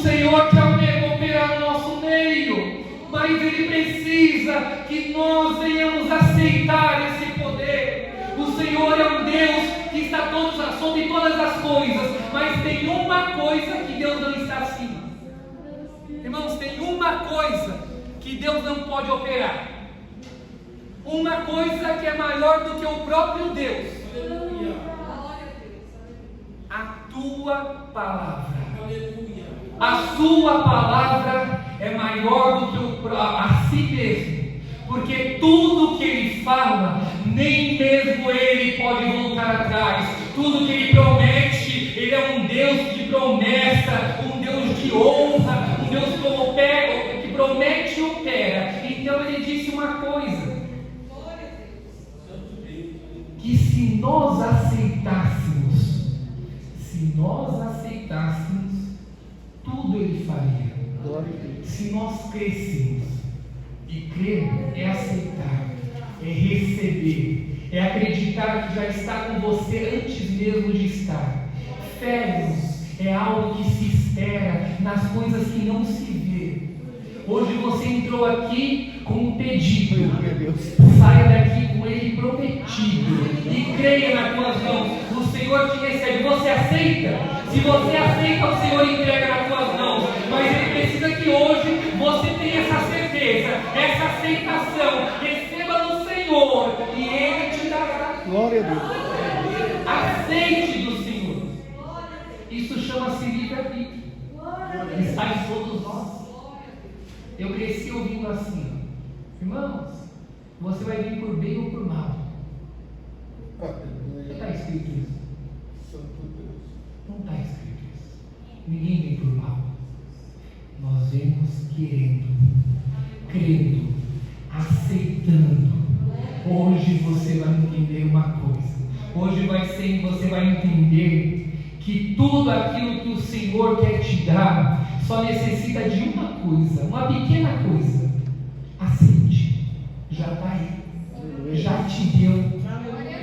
Senhor quer operar no nosso meio, mas Ele precisa que nós venhamos aceitar esse poder. O Senhor é um Deus que está sobre todas as coisas, mas tem uma coisa que Deus não está acima. Irmãos, tem uma coisa que Deus não pode operar, uma coisa que é maior do que o próprio Deus: a tua palavra. A sua palavra é maior do que a si mesmo, porque tudo que Ele fala, nem mesmo Ele pode voltar atrás. Tudo que Ele promete, Ele é um Deus de promessa, um Deus de honra, um Deus que promete e opera. Então Ele disse uma coisa, que se nós aceitássemos, tudo Ele faria. Se nós crêssemos, e crer é aceitar, é receber, é acreditar que já está com você antes mesmo de estar. Fé, é algo que se espera nas coisas que não se vê. Hoje você entrou aqui com um pedido, saia daqui com ele prometido e creia nas tuas mãos. O Senhor te recebe. Você aceita? Se você aceita, o Senhor entrega nas tuas mãos. Mas Ele precisa que hoje você tenha essa certeza, essa aceitação. Receba no Senhor e Ele te dará. Glória a Deus. Aceite do Senhor. Isso chama-se livre-arbítrio. Está em todos nós. Eu cresci ouvindo assim: irmãos, você vai vir por bem ou por mal. Não está escrito isso. Não está escrito isso. Ninguém vem por mal. Nós vemos querendo, crendo, aceitando. Hoje você vai entender uma coisa. Hoje você vai entender que tudo aquilo que o Senhor quer te dar só necessita de uma coisa, uma pequena coisa. Aceite. Já está aí. Já te deu.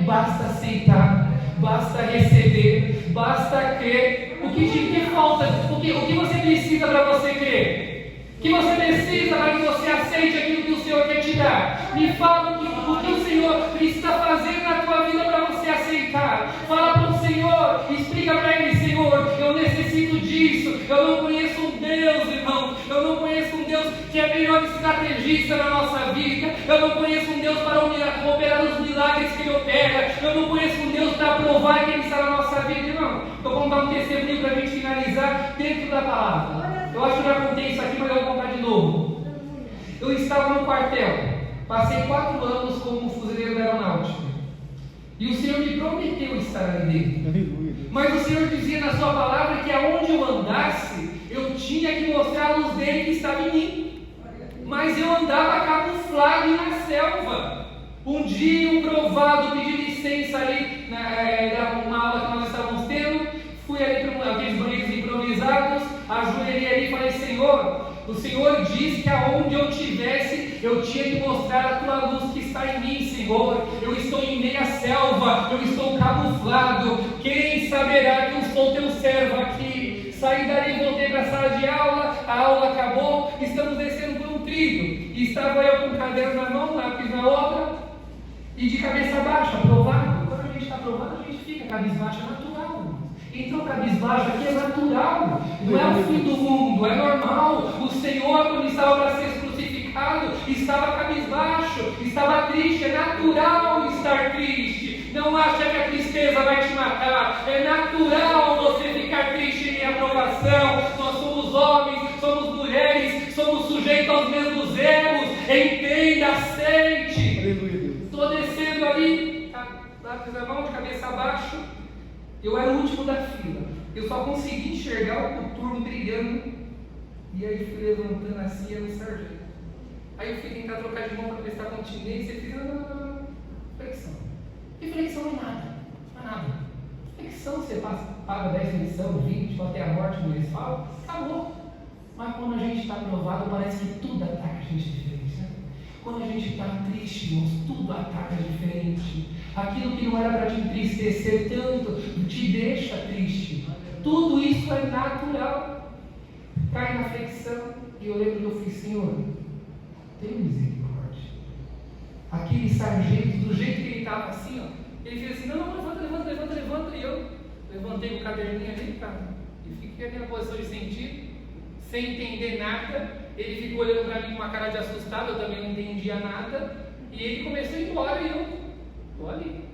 Basta aceitar, basta receber, basta crer. O que falta? O que você precisa para você crer? O que você precisa para que você aceite aquilo que o Senhor quer te dar? Me fala o que o Senhor está fazendo na tua vida para você aceitar. Fala para o Senhor, explica para Ele: Senhor, eu necessito disso. Eu não conheço um Deus, irmão. Eu não conheço um Deus que é melhor estrategista na nossa vida. Eu não conheço um Deus para operar os milagres que Ele opera. Eu não conheço um Deus para provar que Ele está na nossa vida, irmão. Eu vou contar um testemunho para a gente finalizar dentro da palavra. Eu acho que eu já contei isso aqui, mas eu vou contar de novo. Eu estava no quartel, passei 4 anos como fuzileiro da aeronáutica, e o Senhor me prometeu estar ali dentro. Mas o Senhor dizia na sua palavra que aonde eu andasse, eu tinha que mostrar a luz dele que estava em mim. Mas eu andava camuflado na selva. Um dia um provado pediu licença ali, uma aula que nós estávamos tendo. Fui ali para aqueles banheiros improvisados, ajoelhei ali e falei: Senhor, o Senhor disse que aonde eu estivesse, eu tinha que mostrar a tua luz que está em mim, Senhor. Eu estou em meia selva, eu estou camuflado. Quem saberá que eu sou teu servo aqui? Saí dali, voltei para a sala de aula, a aula acabou, estamos descendo por um trilho. E estava eu com o caderno na mão, lápis na outra, e de cabeça baixa, aprovado. Quando a gente está aprovado, a gente fica cabisbaixo, é natural. Então, cabisbaixo aqui é natural, não é o fim do mundo, é normal. O Senhor, quando estava para ser crucificado, estava cabisbaixo, estava triste. É natural estar triste. Não acha que a tristeza vai te matar. É natural você ficar triste em aprovação. Nós somos homens, somos mulheres, somos sujeitos aos mesmos erros. Entenda, aceite. Estou descendo ali, lápis na mão, de cabeça abaixo. Eu era o último da fila. Eu só consegui enxergar o coturno brilhando. E aí fui levantando assim, era o sargento. Aí eu fui tentar trocar de mão para prestar continência e fiz flexão. E flexão não é nada. Não é nada. Flexão você paga 10 flexão, 20, até a morte, como eles falam. Acabou. Mas quando a gente está provado, parece que tudo ataca a gente diferente, né? Quando a gente está triste, irmãos, tudo ataca diferente. Aquilo que não era para te entristecer tanto, te deixa triste. Tudo isso é natural. E eu lembro que eu falei, Senhor, tem misericórdia. Aquele sargento, do jeito que ele estava assim, ó, ele fez assim, não, levanta, e eu levantei o caderninho ali, cara, e fiquei naquela posição de sentido, sem entender nada. Ele ficou olhando para mim com uma cara de assustado, eu também não entendia nada, e ele começou a ir embora, e eu estou ali,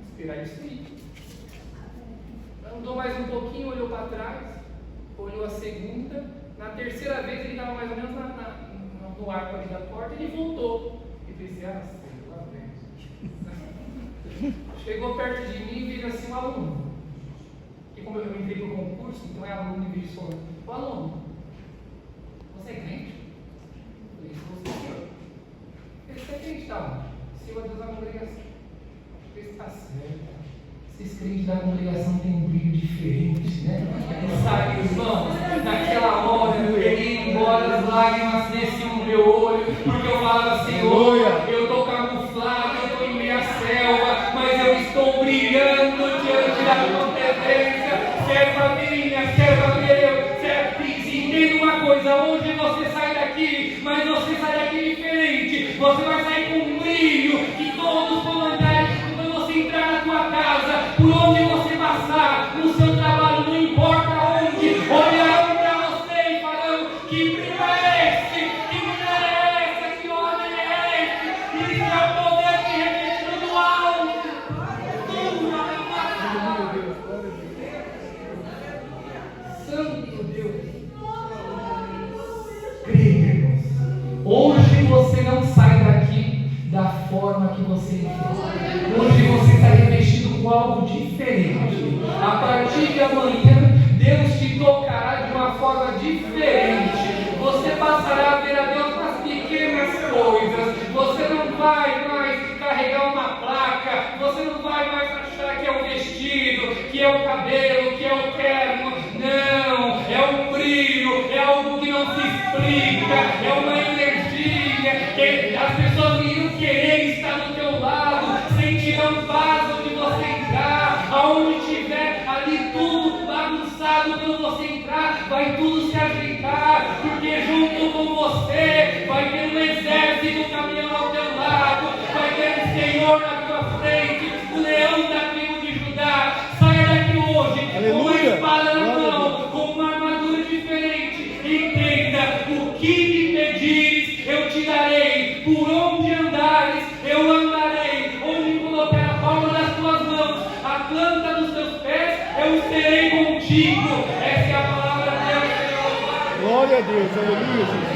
esperar isso aí. Andou mais um pouquinho, olhou para trás, olhou a segunda, na terceira vez ele estava mais ou menos no arco ali da porta, e ele voltou. E pensei, lá vem. Chegou perto de mim e fez assim, um aluno. E como eu entrei para o concurso, então é aluno em vez de solo. O aluno, você é crente? Eu falei, sou senhor. Você é crente, tá? Senhor Deus da congregação. Eu falei, está certo. Esses crentes da congregação têm um brilho diferente, né? Sabe, irmão, naquela hora ele ia embora, as lágrimas desciam no meu olho, porque eu falava, Senhor, eu estou camuflado, eu estou em meia selva, mas eu estou brilhando diante da tua presença, serva minha, serva meu, serva. Entenda uma coisa, hoje você sai daqui, mas você sai daqui diferente, você vai sair com um brilho que todos vão andar quando você entrar na tua casa, por onde você passar, no seu trabalho, não importa onde, olharão para você e falarão, que brilho é esse? Que mulher é essa? Que homem é esse? Isso é o poder que refletido do alto. Santo Deus. Creia, irmãos. Hoje você não sai daqui da forma que você entrou. Hoje você está revestido com algo diferente. A partir de amanhã, Deus te tocará de uma forma diferente. Você passará a ver a Deus nas pequenas coisas. Você não vai mais carregar uma placa. Você não vai mais achar que é o vestido, que é o cabelo, que é o terno. Não, é um brilho, é algo que não se explica, é uma energia que as pessoas iriam querer estar do teu lado, sentirão paz onde você entrar, aonde tiver ali tudo bagunçado, quando você entrar, vai tudo se ajeitar, porque junto com você vai ter um exército caminhando ao teu lado, vai ter um Senhor na tua frente, o leão da tribo de Judá. Saia daqui hoje, com uma espada na mão, com uma armadura diferente. Entenda, o que me pedires, eu te darei. Por onde andares, eu andarei. Onde colocar a palma das tuas mãos, a planta dos teus pés, eu serei contigo. Essa é a palavra de Deus, Senhor. Glória a Deus, aleluia, Jesus.